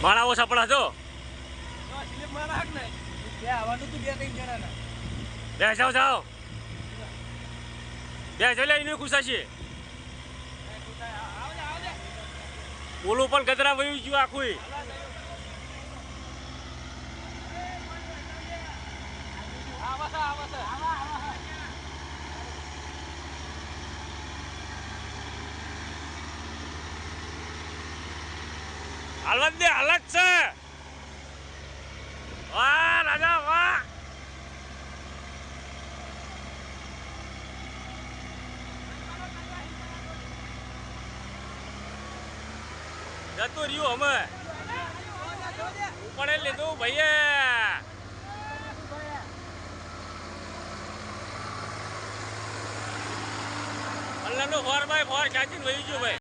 મારા ઓછા પડા છો જાઓ જાઓ લે એનું ખુશાશી ઓલું પણ ગદરા વયું ગયું આખું હાલત દે હાલત છે વાહ રાજા વાહ જતું રહ્યું અમે ઉપડે લીધું ભાઈએ અલ્લાહનું 4x4 ચાચીને વહી ગયું ભાઈ